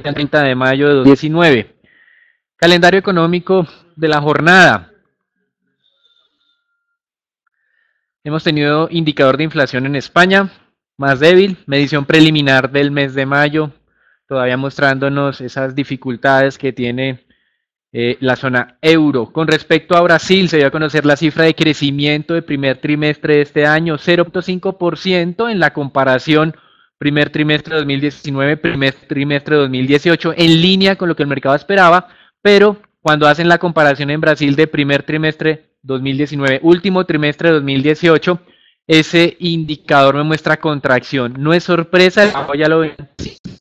al 30 de mayo de 2019. Calendario económico de la jornada. Hemos tenido indicador de inflación en España, más débil, medición preliminar del mes de mayo, todavía mostrándonos esas dificultades que tiene la zona euro. Con respecto a Brasil, se dio a conocer la cifra de crecimiento de primer trimestre de este año, 0.5% en la comparación primer trimestre de 2019, primer trimestre de 2018, en línea con lo que el mercado esperaba, pero cuando hacen la comparación en Brasil de primer trimestre 2019, último trimestre de 2018, ese indicador me muestra contracción. No es sorpresa, ya lo ven,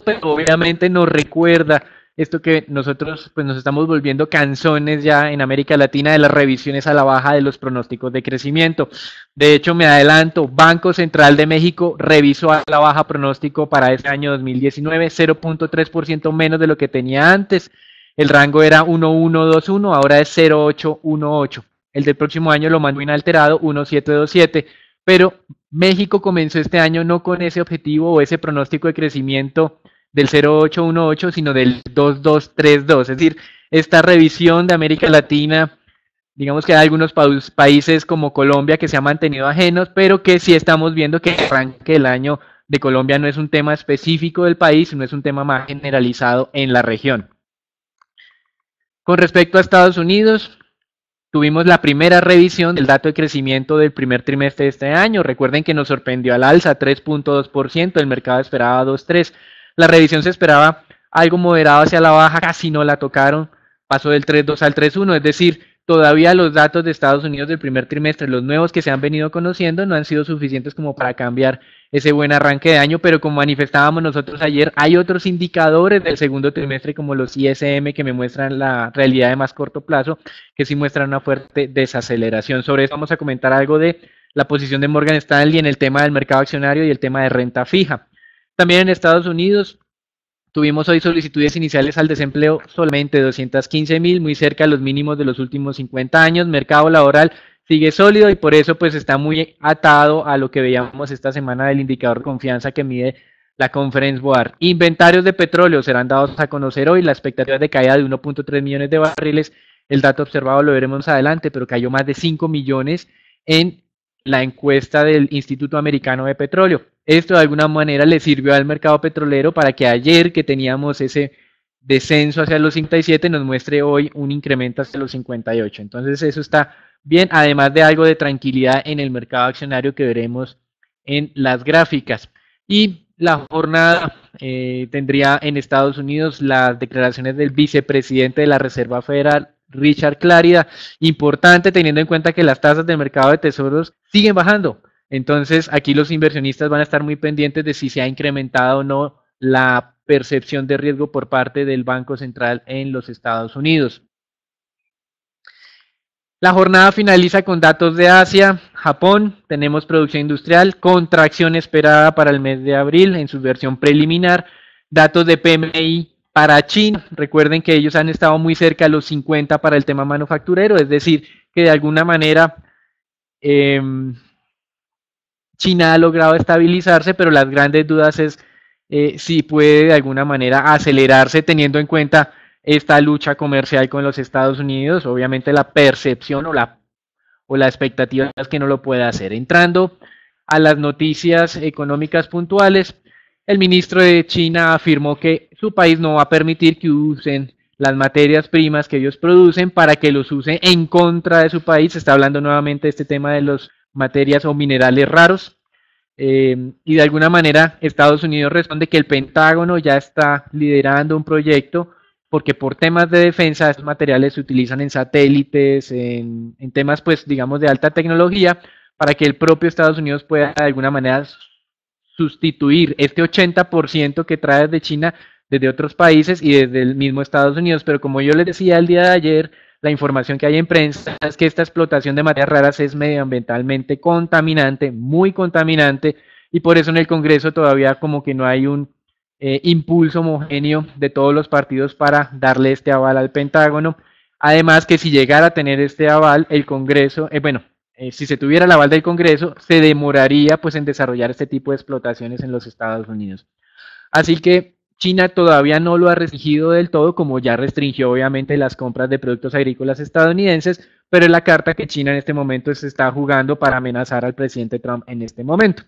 pero obviamente nos recuerda esto que nosotros pues nos estamos volviendo canzones ya en América Latina de las revisiones a la baja de los pronósticos de crecimiento. De hecho, me adelanto, Banco Central de México revisó a la baja pronóstico para este año 2019, 0.3% menos de lo que tenía antes. El rango era 1.121, ahora es 0.818. El del próximo año lo mandó inalterado, 1.727. Pero México comenzó este año no con ese objetivo o ese pronóstico de crecimiento del 0.818, sino del 2.232. Es decir, esta revisión de América Latina, digamos que hay algunos países como Colombia que se han mantenido ajenos, pero que sí estamos viendo que el arranque del año de Colombia no es un tema específico del país, sino es un tema más generalizado en la región. Con respecto a Estados Unidos, tuvimos la primera revisión del dato de crecimiento del primer trimestre de este año. Recuerden que nos sorprendió al alza 3.2%, el mercado esperaba 2.3%. La revisión se esperaba algo moderado hacia la baja, casi no la tocaron, pasó del 3.2 al 3.1, es decir, todavía los datos de Estados Unidos del primer trimestre, los nuevos que se han venido conociendo, no han sido suficientes como para cambiar ese buen arranque de año, pero como manifestábamos nosotros ayer, hay otros indicadores del segundo trimestre como los ISM que me muestran la realidad de más corto plazo, que sí muestran una fuerte desaceleración. Sobre eso vamos a comentar algo de la posición de Morgan Stanley en el tema del mercado accionario y el tema de renta fija. También en Estados Unidos tuvimos hoy solicitudes iniciales al desempleo solamente 215,000, muy cerca de los mínimos de los últimos 50 años. Mercado laboral sigue sólido y por eso pues está muy atado a lo que veíamos esta semana del indicador de confianza que mide la Conference Board. Inventarios de petróleo serán dados a conocer hoy, la expectativa de caída de 1.3 millones de barriles, el dato observado lo veremos adelante, pero cayó más de 5 millones en la encuesta del Instituto Americano de Petróleo. Esto de alguna manera le sirvió al mercado petrolero para que ayer que teníamos ese descenso hacia los 57 nos muestre hoy un incremento hacia los 58. Entonces eso está bien, además de algo de tranquilidad en el mercado accionario que veremos en las gráficas. Y la jornada tendría en Estados Unidos las declaraciones del vicepresidente de la Reserva Federal, Richard Clarida, importante teniendo en cuenta que las tasas del mercado de tesoros siguen bajando. Entonces aquí los inversionistas van a estar muy pendientes de si se ha incrementado o no la percepción de riesgo por parte del Banco Central en los Estados Unidos. La jornada finaliza con datos de Asia, Japón, tenemos producción industrial, contracción esperada para el mes de abril en su versión preliminar, datos de PMI para China, recuerden que ellos han estado muy cerca de los 50 para el tema manufacturero, es decir, que de alguna manera China ha logrado estabilizarse, pero las grandes dudas es si puede de alguna manera acelerarse teniendo en cuenta esta lucha comercial con los Estados Unidos, obviamente la percepción o la expectativa es que no lo pueda hacer. Entrando a las noticias económicas puntuales, el ministro de China afirmó que su país no va a permitir que usen las materias primas que ellos producen para que los use en contra de su país. Se está hablando nuevamente de este tema de las materias o minerales raros. Y de alguna manera Estados Unidos responde que el Pentágono ya está liderando un proyecto porque por temas de defensa estos materiales se utilizan en satélites, en temas pues digamos de alta tecnología para que el propio Estados Unidos pueda de alguna manera sustituir este 80% que trae de China desde otros países y desde el mismo Estados Unidos, pero como yo les decía el día de ayer, la información que hay en prensa es que esta explotación de materias raras es medioambientalmente contaminante, muy contaminante, y por eso en el Congreso todavía como que no hay un impulso homogéneo de todos los partidos para darle este aval al Pentágono. Además que si llegara a tener este aval, el Congreso, si se tuviera el aval del Congreso, se demoraría pues en desarrollar este tipo de explotaciones en los Estados Unidos. Así que China todavía no lo ha restringido del todo, como ya restringió obviamente las compras de productos agrícolas estadounidenses, pero es la carta que China en este momento se está jugando para amenazar al presidente Trump en este momento.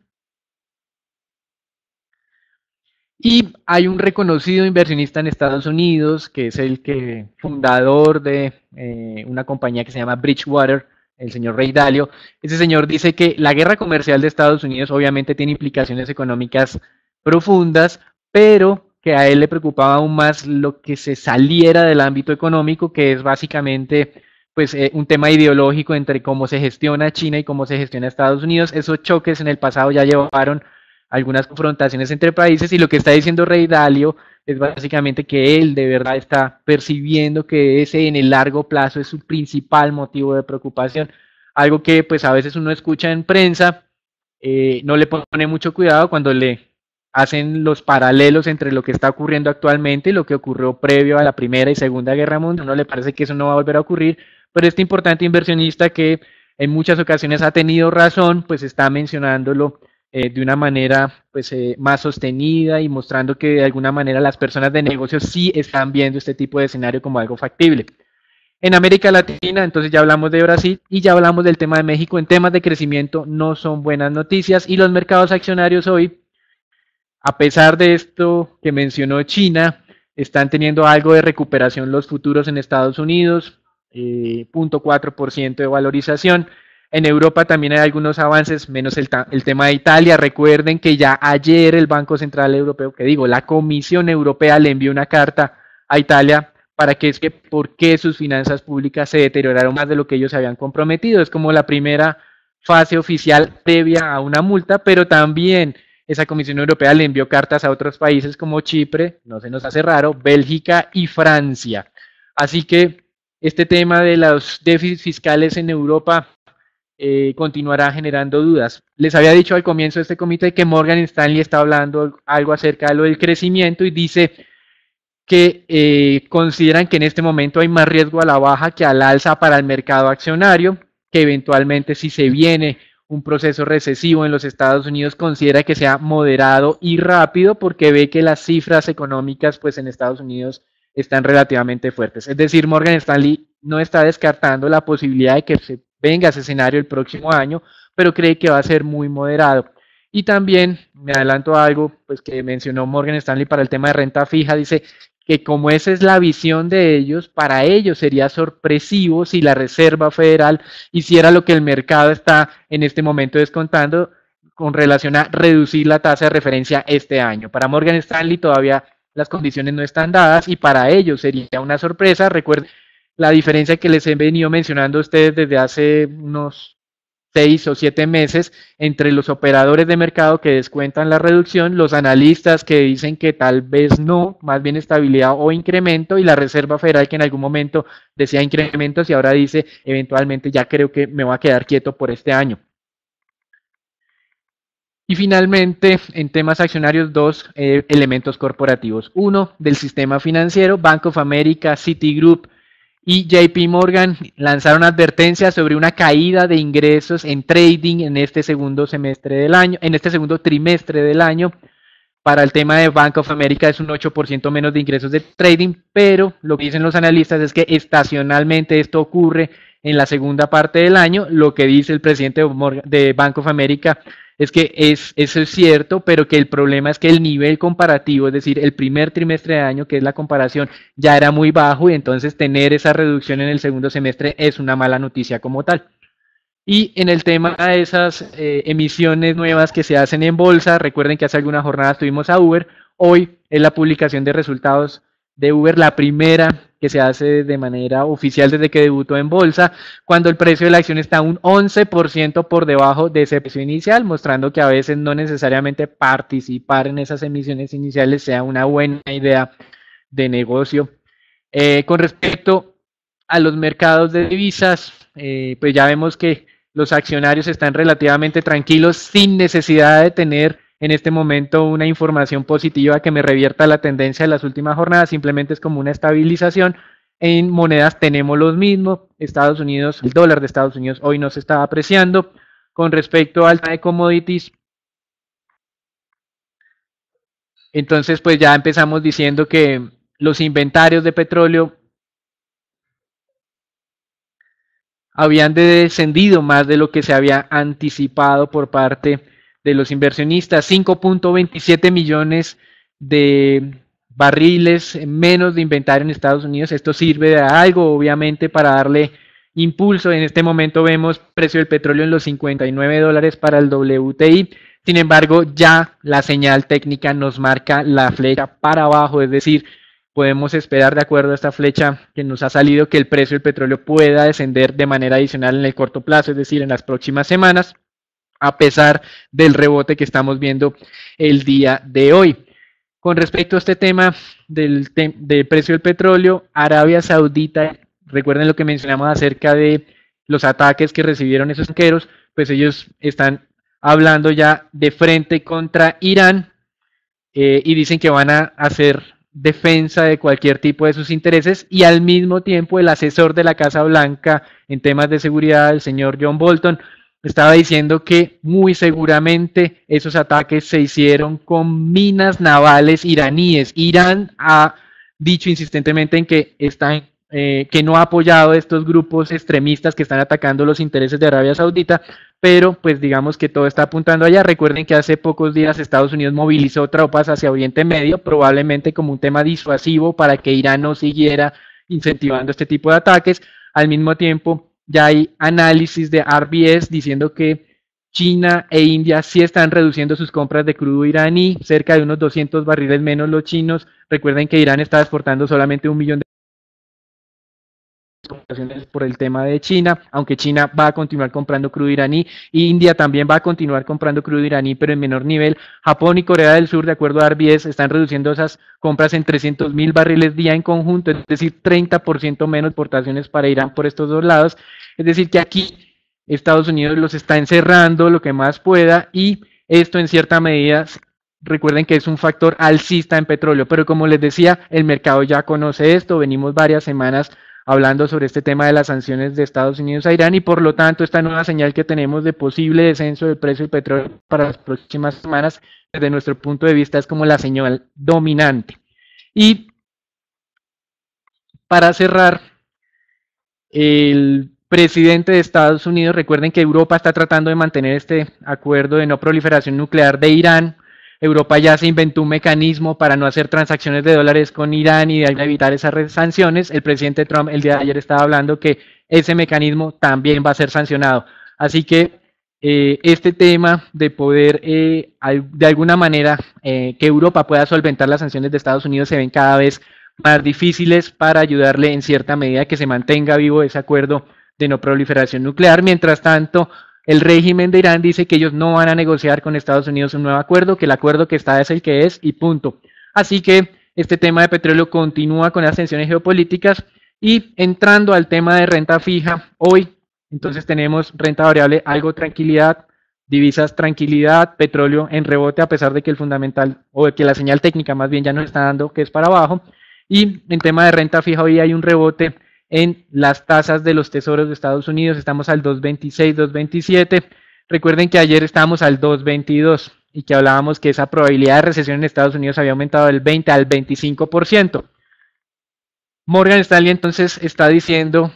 Y hay un reconocido inversionista en Estados Unidos, que es el que fundador de una compañía que se llama Bridgewater, el señor Ray Dalio. Ese señor dice que la guerra comercial de Estados Unidos obviamente tiene implicaciones económicas profundas, pero que a él le preocupaba aún más lo que se saliera del ámbito económico, que es básicamente pues un tema ideológico entre cómo se gestiona China y cómo se gestiona Estados Unidos. Esos choques en el pasado ya llevaron algunas confrontaciones entre países, y lo que está diciendo Rey Dalio es básicamente que él de verdad está percibiendo que ese en el largo plazo es su principal motivo de preocupación, algo que pues a veces uno escucha en prensa, no le pone mucho cuidado cuando le hacen los paralelos entre lo que está ocurriendo actualmente y lo que ocurrió previo a la Primera y Segunda Guerra Mundial. No le parece que eso no va a volver a ocurrir, pero este importante inversionista que en muchas ocasiones ha tenido razón, pues está mencionándolo de una manera pues, más sostenida y mostrando que de alguna manera las personas de negocios sí están viendo este tipo de escenario como algo factible. En América Latina, entonces ya hablamos de Brasil y ya hablamos del tema de México. En temas de crecimiento no son buenas noticias, y los mercados accionarios hoy, a pesar de esto que mencionó China, están teniendo algo de recuperación los futuros en Estados Unidos, 0.4% de valorización. En Europa también hay algunos avances, menos el tema de Italia. Recuerden que ya ayer el Banco Central Europeo, que digo, la Comisión Europea le envió una carta a Italia para que es que por qué sus finanzas públicas se deterioraron más de lo que ellos se habían comprometido. Es como la primera fase oficial previa a una multa, pero también esa Comisión Europea le envió cartas a otros países como Chipre, no se nos hace raro, Bélgica y Francia. Así que este tema de los déficits fiscales en Europa continuará generando dudas. Les había dicho al comienzo de este comité que Morgan Stanley está hablando algo acerca de lo del crecimiento y dice que consideran que en este momento hay más riesgo a la baja que al alza para el mercado accionario, que eventualmente si se viene un proceso recesivo en los Estados Unidos considera que sea moderado y rápido, porque ve que las cifras económicas pues en Estados Unidos están relativamente fuertes. Es decir, Morgan Stanley no está descartando la posibilidad de que se venga ese escenario el próximo año, pero cree que va a ser muy moderado. Y también me adelanto a algo pues que mencionó Morgan Stanley para el tema de renta fija. Dice que como esa es la visión de ellos, para ellos sería sorpresivo si la Reserva Federal hiciera lo que el mercado está en este momento descontando con relación a reducir la tasa de referencia este año. Para Morgan Stanley todavía las condiciones no están dadas, y para ellos sería una sorpresa. Recuerden la diferencia que les he venido mencionando a ustedes desde hace unos 6 o 7 meses entre los operadores de mercado que descuentan la reducción, los analistas que dicen que tal vez no, más bien estabilidad o incremento, y la Reserva Federal que en algún momento decía incrementos y ahora dice eventualmente ya creo que me voy a quedar quieto por este año. Y finalmente, en temas accionarios, dos elementos corporativos. Uno, del sistema financiero, Bank of America, Citigroup y JP Morgan lanzaron advertencias sobre una caída de ingresos en trading en este segundo semestre del año, en este segundo trimestre del año. Para el tema de Bank of America es un 8% menos de ingresos de trading, pero lo que dicen los analistas es que estacionalmente esto ocurre en la segunda parte del año. Lo que dice el presidente de Bank of America es que eso es cierto, pero que el problema es que el nivel comparativo, es decir, el primer trimestre de año, que es la comparación, ya era muy bajo, y entonces tener esa reducción en el segundo semestre es una mala noticia como tal. Y en el tema de esas emisiones nuevas que se hacen en bolsa, recuerden que hace algunas jornadas tuvimos a Uber. Hoy es la publicación de resultados de Uber, la primera que se hace de manera oficial desde que debutó en bolsa, cuando el precio de la acción está un 11% por debajo de ese precio inicial, mostrando que a veces no necesariamente participar en esas emisiones iniciales sea una buena idea de negocio. Con respecto a los mercados de divisas, pues ya vemos que los accionarios están relativamente tranquilos sin necesidad de tener en este momento una información positiva que me revierta la tendencia de las últimas jornadas. Simplemente es como una estabilización. En monedas tenemos los mismos. Estados Unidos, el dólar de Estados Unidos hoy no se está apreciando. Con respecto al tema de commodities, Entonces, pues ya empezamos diciendo que los inventarios de petróleo habían descendido más de lo que se había anticipado por parte de los inversionistas. 5.27 millones de barriles menos de inventario en Estados Unidos. Esto sirve de algo, obviamente, para darle impulso. En este momento vemos precio del petróleo en los $59 para el WTI. Sin embargo, ya la señal técnica nos marca la flecha para abajo, es decir, podemos esperar, de acuerdo a esta flecha que nos ha salido, que el precio del petróleo pueda descender de manera adicional en el corto plazo, es decir, en las próximas semanas, a pesar del rebote que estamos viendo el día de hoy. Con respecto a este tema del precio del petróleo, Arabia Saudita, recuerden lo que mencionamos acerca de los ataques que recibieron esos banqueros, pues ellos están hablando ya de frente contra Irán, y dicen que van a hacer defensa de cualquier tipo de sus intereses, y al mismo tiempo el asesor de la Casa Blanca en temas de seguridad, el señor John Bolton, estaba diciendo que muy seguramente esos ataques se hicieron con minas navales iraníes. Irán ha dicho insistentemente en que no ha apoyado a estos grupos extremistas que están atacando los intereses de Arabia Saudita, pero pues digamos que todo está apuntando allá. Recuerden que hace pocos días Estados Unidos movilizó tropas hacia Oriente Medio, probablemente como un tema disuasivo para que Irán no siguiera incentivando este tipo de ataques. Al mismo tiempo, ya hay análisis de RBS diciendo que China e India sí están reduciendo sus compras de crudo iraní, cerca de unos 200 barriles menos los chinos. Recuerden que Irán está exportando solamente 1 millón de por el tema de China, aunque China va a continuar comprando crudo iraní, India también va a continuar comprando crudo iraní, pero en menor nivel. Japón y Corea del Sur, de acuerdo a RBS, están reduciendo esas compras en 300.000 barriles día en conjunto, es decir, 30% menos exportaciones para Irán por estos dos lados. Es decir, que aquí Estados Unidos los está encerrando lo que más pueda, y esto en cierta medida, recuerden que es un factor alcista en petróleo, pero como les decía, el mercado ya conoce esto, venimos varias semanas hablando sobre este tema de las sanciones de Estados Unidos a Irán, y por lo tanto esta nueva señal que tenemos de posible descenso del precio del petróleo para las próximas semanas, desde nuestro punto de vista, es como la señal dominante. Y para cerrar, el presidente de Estados Unidos, recuerden que Europa está tratando de mantener este acuerdo de no proliferación nuclear de Irán. Europa ya se inventó un mecanismo para no hacer transacciones de dólares con Irán y de evitar esas sanciones. El presidente Trump el día de ayer estaba hablando que ese mecanismo también va a ser sancionado. Así que este tema de poder, de alguna manera, que Europa pueda solventar las sanciones de Estados Unidos se ven cada vez más difíciles para ayudarle en cierta medida a que se mantenga vivo ese acuerdo de no proliferación nuclear. Mientras tanto, el régimen de Irán dice que ellos no van a negociar con Estados Unidos un nuevo acuerdo, que el acuerdo que está es el que es y punto. Así que este tema de petróleo continúa con las tensiones geopolíticas, y entrando al tema de renta fija, hoy entonces tenemos renta variable, algo tranquilidad, divisas tranquilidad, petróleo en rebote a pesar de que el fundamental o de que la señal técnica más bien ya nos está dando que es para abajo, y en tema de renta fija hoy hay un rebote en las tasas de los tesoros de Estados Unidos, estamos al 2.26, 2.27. Recuerden que ayer estábamos al 2.22 y que hablábamos que esa probabilidad de recesión en Estados Unidos había aumentado del 20 al 25%. Morgan Stanley entonces está diciendo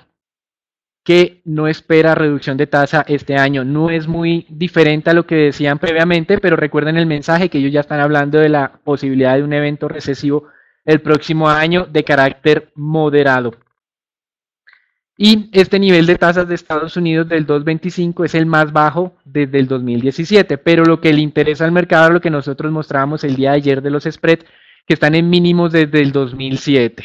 que no espera reducción de tasa este año. No es muy diferente a lo que decían previamente, pero recuerden el mensaje que ellos ya están hablando de la posibilidad de un evento recesivo el próximo año de carácter moderado. Y este nivel de tasas de Estados Unidos del 2.25 es el más bajo desde el 2017, pero lo que le interesa al mercado, lo que nosotros mostrábamos el día de ayer de los spreads, que están en mínimos desde el 2007.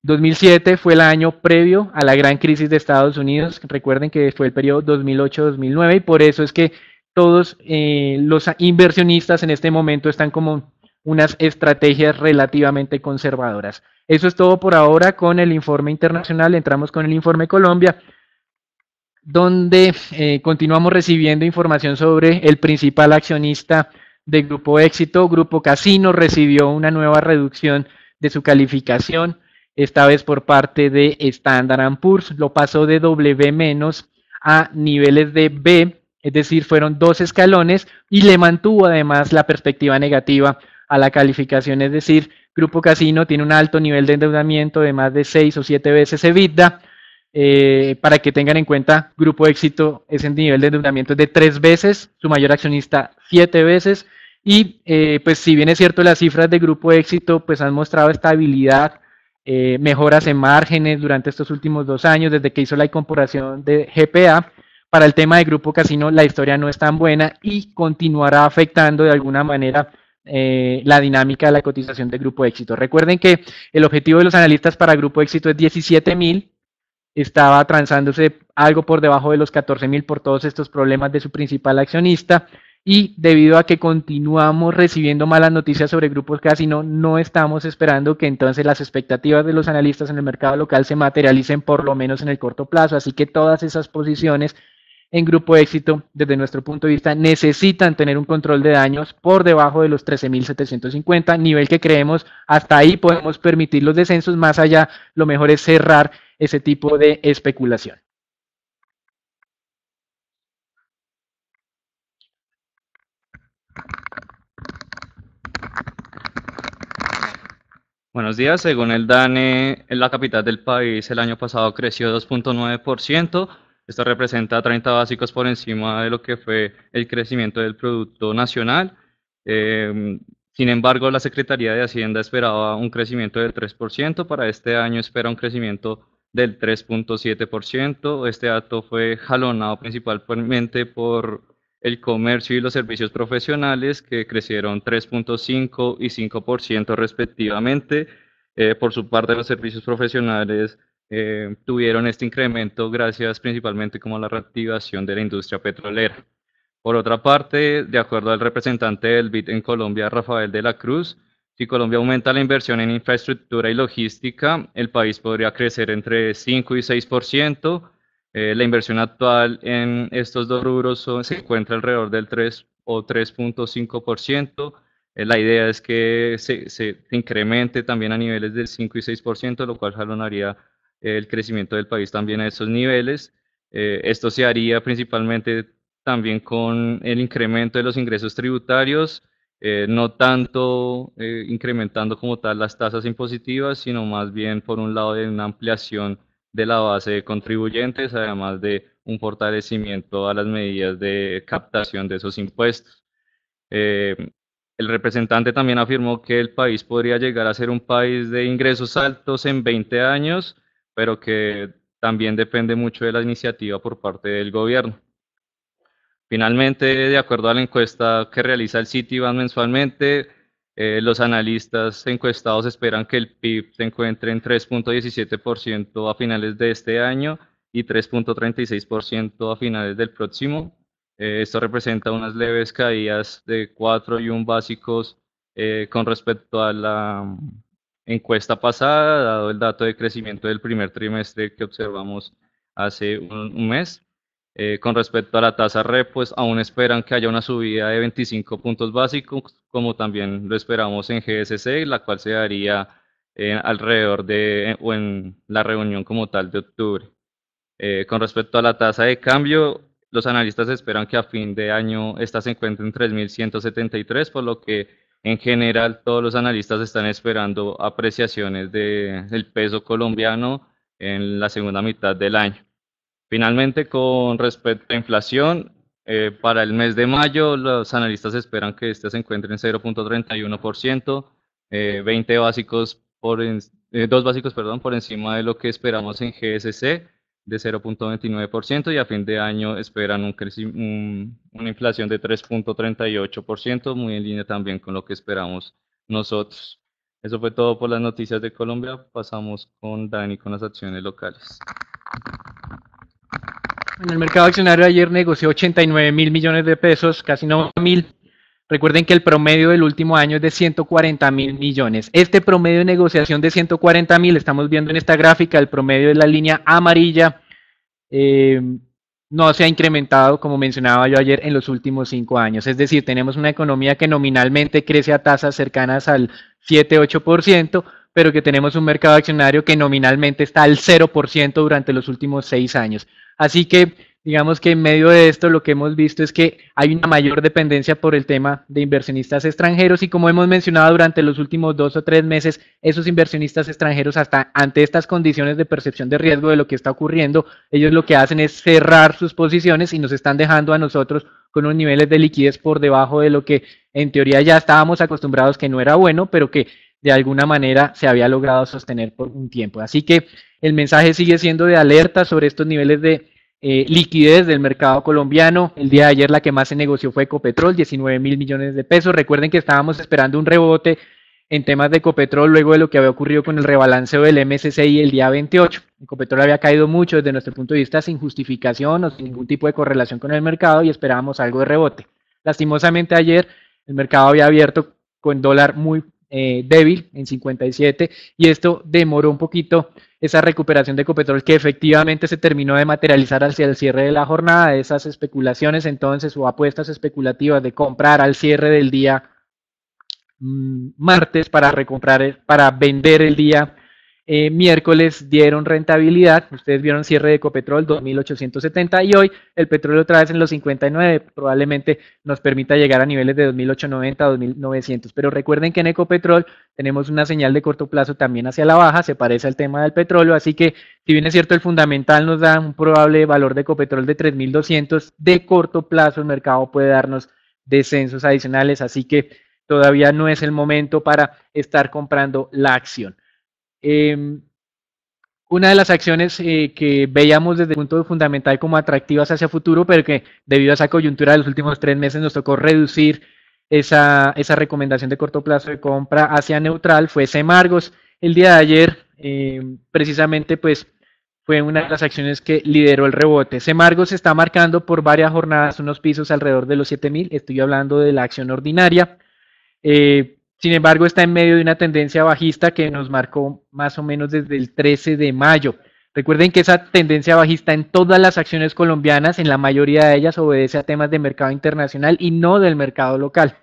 2007 fue el año previo a la gran crisis de Estados Unidos, recuerden que fue el periodo 2008-2009, y por eso es que todos los inversionistas en este momento están como unas estrategias relativamente conservadoras. Eso es todo por ahora con el informe internacional. Entramos con el informe Colombia, donde continuamos recibiendo información sobre el principal accionista del Grupo Éxito. Grupo Casino recibió una nueva reducción de su calificación, esta vez por parte de Standard & Poor's. Lo pasó de W- a niveles de B, es decir, fueron 2 escalones, y le mantuvo además la perspectiva negativa a la calificación, es decir, Grupo Casino tiene un alto nivel de endeudamiento de más de 6 o 7 veces EBITDA. Para que tengan en cuenta, Grupo Éxito, ese nivel de endeudamiento es de 3 veces, su mayor accionista 7 veces, y pues si bien es cierto las cifras de Grupo Éxito pues han mostrado estabilidad, mejoras en márgenes durante estos últimos 2 años, desde que hizo la incorporación de GPA, para el tema de Grupo Casino la historia no es tan buena y continuará afectando de alguna manera la dinámica de la cotización de Grupo Éxito. Recuerden que el objetivo de los analistas para Grupo Éxito es 17.000, estaba transándose algo por debajo de los 14.000 por todos estos problemas de su principal accionista, y debido a que continuamos recibiendo malas noticias sobre Grupos Casino, no estamos esperando que entonces las expectativas de los analistas en el mercado local se materialicen por lo menos en el corto plazo, así que todas esas posiciones en Grupo Éxito, desde nuestro punto de vista, necesitan tener un control de daños por debajo de los 13.750, nivel que creemos hasta ahí podemos permitir los descensos, más allá lo mejor es cerrar ese tipo de especulación. Buenos días, según el DANE, en la capital del país el año pasado creció 2.9%. Esto representa 30 básicos por encima de lo que fue el crecimiento del Producto Nacional. Sin embargo, la Secretaría de Hacienda esperaba un crecimiento del 3%, para este año espera un crecimiento del 3.7%. Este dato fue jalonado principalmente por el comercio y los servicios profesionales, que crecieron 3.5 y 5% respectivamente. Por su parte, los servicios profesionales tuvieron este incremento gracias principalmente como a la reactivación de la industria petrolera. Por otra parte, de acuerdo al representante del BID en Colombia, Rafael de la Cruz, si Colombia aumenta la inversión en infraestructura y logística, el país podría crecer entre 5 y 6%. La inversión actual en estos dos rubros se encuentra alrededor del 3 o 3.5%. La idea es que se incremente también a niveles del 5 y 6%, lo cual jalonaría el crecimiento del país también a esos niveles. Esto se haría principalmente también con el incremento de los ingresos tributarios, no tanto incrementando como tal las tasas impositivas, sino más bien por un lado de una ampliación de la base de contribuyentes, además de un fortalecimiento a las medidas de captación de esos impuestos. El representante también afirmó que el país podría llegar a ser un país de ingresos altos en 20 años, pero que también depende mucho de la iniciativa por parte del gobierno. Finalmente, de acuerdo a la encuesta que realiza el Citibank mensualmente, los analistas encuestados esperan que el PIB se encuentre en 3.17% a finales de este año y 3.36% a finales del próximo. Esto representa unas leves caídas de 4 y 1 básicos con respecto a la encuesta pasada, dado el dato de crecimiento del primer trimestre que observamos hace un mes. Con respecto a la tasa repo, pues aún esperan que haya una subida de 25 puntos básicos, como también lo esperamos en GSC, la cual se daría alrededor de o en la reunión como tal de octubre. Con respecto a la tasa de cambio, los analistas esperan que a fin de año esta se encuentre en 3.173, por lo que en general todos los analistas están esperando apreciaciones del peso colombiano en la segunda mitad del año. Finalmente, con respecto a inflación, para el mes de mayo, los analistas esperan que este se encuentre en 0.31%, 20 básicos 2 básicos, perdón, por encima de lo que esperamos en GSC, de 0.29%, y a fin de año esperan una inflación de 3.38%, muy en línea también con lo que esperamos nosotros. Eso fue todo por las noticias de Colombia. Pasamos con Dani con las acciones locales. En el mercado accionario ayer negoció 89.000 millones de pesos, casi 90.000. Recuerden que el promedio del último año es de 140.000 millones. Este promedio de negociación de 140.000, estamos viendo en esta gráfica, el promedio de la línea amarilla, no se ha incrementado, como mencionaba yo ayer, en los últimos 5 años. Es decir, tenemos una economía que nominalmente crece a tasas cercanas al 7-8%, pero que tenemos un mercado accionario que nominalmente está al 0% durante los últimos 6 años. Así que Digamos que en medio de esto lo que hemos visto es que hay una mayor dependencia por el tema de inversionistas extranjeros y como hemos mencionado durante los últimos 2 o 3 meses, esos inversionistas extranjeros hasta ante estas condiciones de percepción de riesgo de lo que está ocurriendo, ellos lo que hacen es cerrar sus posiciones y nos están dejando a nosotros con unos niveles de liquidez por debajo de lo que en teoría ya estábamos acostumbrados que no era bueno, pero que de alguna manera se había logrado sostener por un tiempo. Así que el mensaje sigue siendo de alerta sobre estos niveles de liquidez del mercado colombiano. El día de ayer la que más se negoció fue Ecopetrol, 19.000 millones de pesos. Recuerden que estábamos esperando un rebote en temas de Ecopetrol luego de lo que había ocurrido con el rebalanceo del MSCI el día 28. Ecopetrol había caído mucho desde nuestro punto de vista sin justificación o sin ningún tipo de correlación con el mercado y esperábamos algo de rebote. Lastimosamente ayer el mercado había abierto con dólar muy débil en 57 y esto demoró un poquito esa recuperación de Ecopetrol que efectivamente se terminó de materializar hacia el cierre de la jornada, esas especulaciones entonces o apuestas especulativas de comprar al cierre del día martes para recomprar, para vender el día miércoles dieron rentabilidad. Ustedes vieron cierre de Ecopetrol 2.870 y hoy el petróleo otra vez en los 59 probablemente nos permita llegar a niveles de 2.890, 2.900. Pero recuerden que en Ecopetrol tenemos una señal de corto plazo también hacia la baja, se parece al tema del petróleo, así que si bien es cierto el fundamental nos da un probable valor de Ecopetrol de 3.200, de corto plazo el mercado puede darnos descensos adicionales, así que todavía no es el momento para estar comprando la acción. Una de las acciones que veíamos desde el punto fundamental como atractivas hacia futuro, pero que debido a esa coyuntura de los últimos 3 meses nos tocó reducir esa recomendación de corto plazo de compra hacia neutral, fue Semargos. El día de ayer, precisamente, pues fue una de las acciones que lideró el rebote. Semargos se está marcando por varias jornadas unos pisos alrededor de los 7.000, estoy hablando de la acción ordinaria. Sin embargo, está en medio de una tendencia bajista que nos marcó más o menos desde el 13 de mayo. Recuerden que esa tendencia bajista en todas las acciones colombianas, en la mayoría de ellas, obedece a temas de mercado internacional y no del mercado local.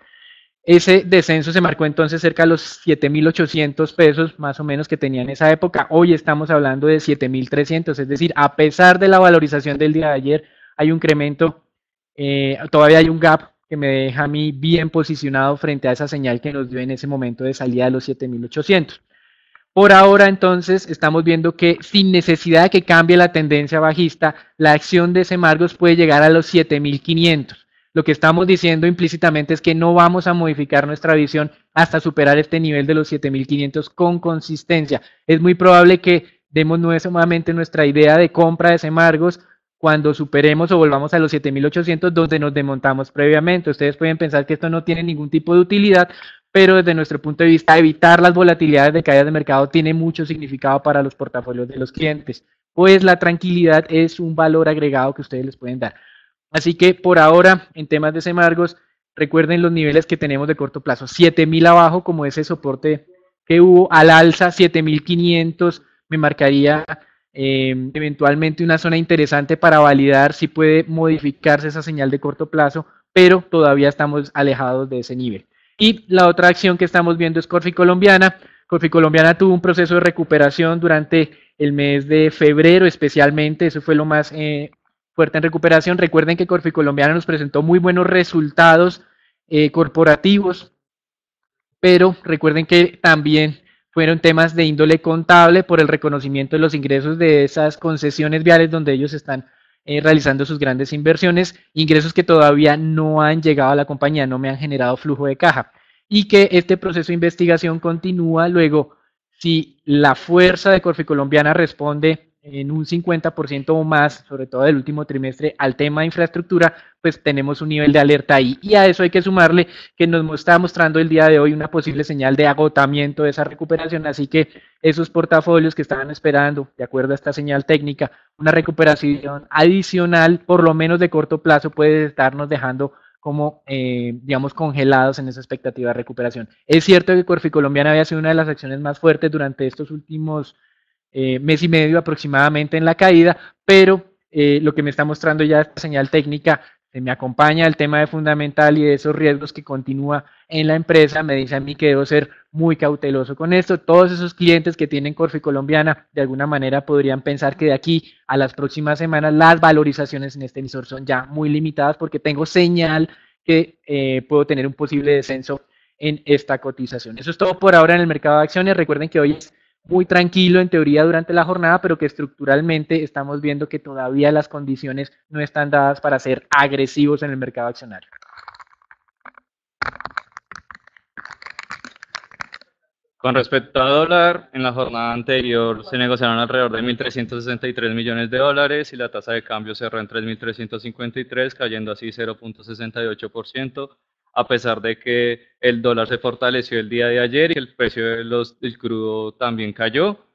Ese descenso se marcó entonces cerca de los 7.800 pesos más o menos que tenía en esa época. Hoy estamos hablando de 7.300, es decir, a pesar de la valorización del día de ayer, hay un incremento, todavía hay un gap que me deja a mí bien posicionado frente a esa señal que nos dio en ese momento de salida de los 7.800. Por ahora, entonces, estamos viendo que sin necesidad de que cambie la tendencia bajista, la acción de Semargos puede llegar a los 7.500. Lo que estamos diciendo implícitamente es que no vamos a modificar nuestra visión hasta superar este nivel de los 7.500 con consistencia. Es muy probable que demos nuevamente nuestra idea de compra de Semargos cuando superemos o volvamos a los 7.800 donde nos desmontamos previamente. Ustedes pueden pensar que esto no tiene ningún tipo de utilidad, pero desde nuestro punto de vista evitar las volatilidades de caídas de mercado tiene mucho significado para los portafolios de los clientes, pues la tranquilidad es un valor agregado que ustedes les pueden dar. Así que por ahora, en temas de Semargos, recuerden los niveles que tenemos de corto plazo, 7.000 abajo como ese soporte que hubo, al alza 7.500 me marcaría eventualmente una zona interesante para validar si puede modificarse esa señal de corto plazo, pero todavía estamos alejados de ese nivel. Y la otra acción que estamos viendo es Corfi Colombiana. Corfi Colombiana tuvo un proceso de recuperación durante el mes de febrero especialmente, eso fue lo más fuerte en recuperación. Recuerden que Corfi Colombiana nos presentó muy buenos resultados corporativos, pero recuerden que también fueron temas de índole contable por el reconocimiento de los ingresos de esas concesiones viales donde ellos están realizando sus grandes inversiones, ingresos que todavía no han llegado a la compañía, no me han generado flujo de caja. Y que este proceso de investigación continúa luego, si la fuerza de Corfi Colombiana responde en un 50% o más, sobre todo del último trimestre, al tema de infraestructura, pues tenemos un nivel de alerta ahí. Y a eso hay que sumarle que nos está mostrando el día de hoy una posible señal de agotamiento de esa recuperación, así que esos portafolios que estaban esperando, de acuerdo a esta señal técnica, una recuperación adicional, por lo menos de corto plazo, puede estarnos dejando como, digamos, congelados en esa expectativa de recuperación. Es cierto que Corfi Colombiana había sido una de las acciones más fuertes durante estos últimos mes y medio aproximadamente en la caída, pero lo que me está mostrando ya esta señal técnica se me acompaña el tema de fundamental y de esos riesgos que continúa en la empresa, me dice a mí que debo ser muy cauteloso con esto. Todos esos clientes que tienen Corfi Colombiana de alguna manera podrían pensar que de aquí a las próximas semanas las valorizaciones en este emisor son ya muy limitadas porque tengo señal que puedo tener un posible descenso en esta cotización. Eso es todo por ahora en el mercado de acciones. Recuerden que hoy es muy tranquilo en teoría durante la jornada, pero que estructuralmente estamos viendo que todavía las condiciones no están dadas para ser agresivos en el mercado accionario. Con respecto a dólar, en la jornada anterior se negociaron alrededor de 1.363 millones de dólares y la tasa de cambio cerró en 3.353, cayendo así 0.68%, a pesar de que el dólar se fortaleció el día de ayer y el precio del crudo también cayó.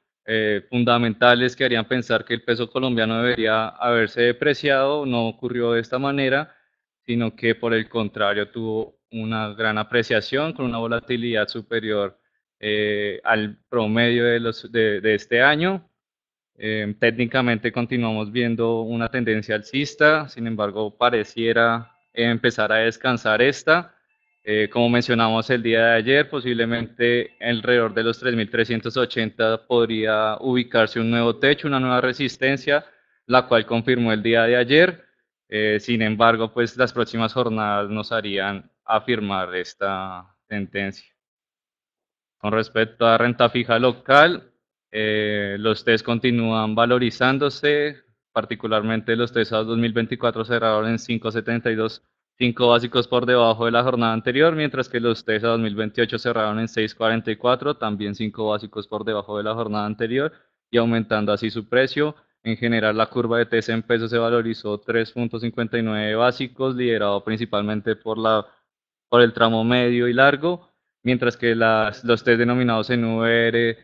Fundamentales que harían pensar que el peso colombiano debería haberse depreciado, no ocurrió de esta manera, sino que por el contrario tuvo una gran apreciación con una volatilidad superior al promedio de este año. Técnicamente continuamos viendo una tendencia alcista, sin embargo pareciera empezar a descansar esta. Como mencionamos el día de ayer, posiblemente alrededor de los 3.380 podría ubicarse un nuevo techo, una nueva resistencia, la cual confirmó el día de ayer. Sin embargo, pues las próximas jornadas nos harían afirmar esta tendencia. Con respecto a renta fija local, los TES continúan valorizándose, particularmente los TES a 2024 cerraron en 5.72, 5 básicos por debajo de la jornada anterior, mientras que los TES a 2028 cerraron en 6.44, también 5 básicos por debajo de la jornada anterior y aumentando así su precio. En general, la curva de TES en pesos se valorizó 3.59 básicos, liderado principalmente por el tramo medio y largo, mientras que los test denominados en VR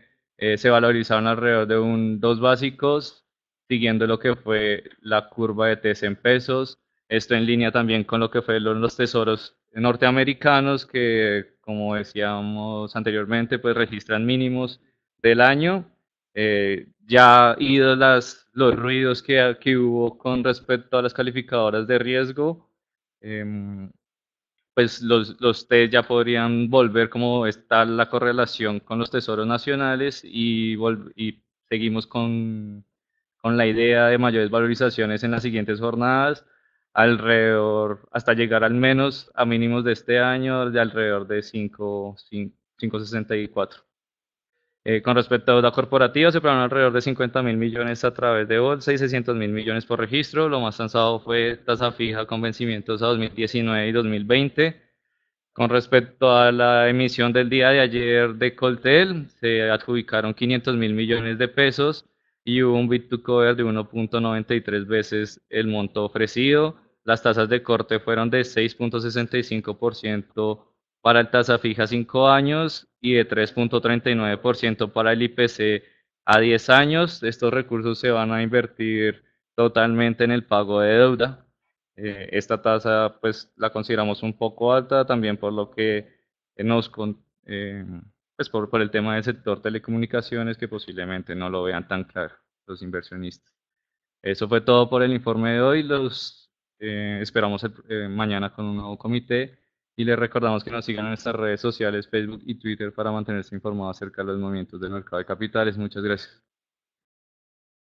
se valorizaron alrededor de 2 básicos, siguiendo lo que fue la curva de test en pesos. Esto en línea también con lo que fue los tesoros norteamericanos, que como decíamos anteriormente, pues registran mínimos del año. Ya ido los ruidos que hubo con respecto a las calificadoras de riesgo, em, pues los test ya podrían volver como está la correlación con los tesoros nacionales y seguimos con la idea de mayores valorizaciones en las siguientes jornadas, alrededor, hasta llegar al menos a mínimos de este año de alrededor de 5.64. Con respecto a deuda corporativa, se pagaron alrededor de 50.000 millones a través de bolsa y 600.000 millones por registro. Lo más transado fue tasa fija con vencimientos a 2019 y 2020. Con respecto a la emisión del día de ayer de Coltel, se adjudicaron 500.000 millones de pesos y hubo un bid to cover de 1.93 veces el monto ofrecido. Las tasas de corte fueron de 6.65% para el tasa fija 5 años y de 3.39% para el IPC a 10 años. Estos recursos se van a invertir totalmente en el pago de deuda. Esta tasa pues la consideramos un poco alta también por lo que nos pues por el tema del sector telecomunicaciones que posiblemente no lo vean tan claro los inversionistas. Eso fue todo por el informe de hoy. Los esperamos mañana con un nuevo comité y les recordamos que nos sigan en nuestras redes sociales, Facebook y Twitter para mantenerse informados acerca de los movimientos del mercado de capitales. Muchas gracias.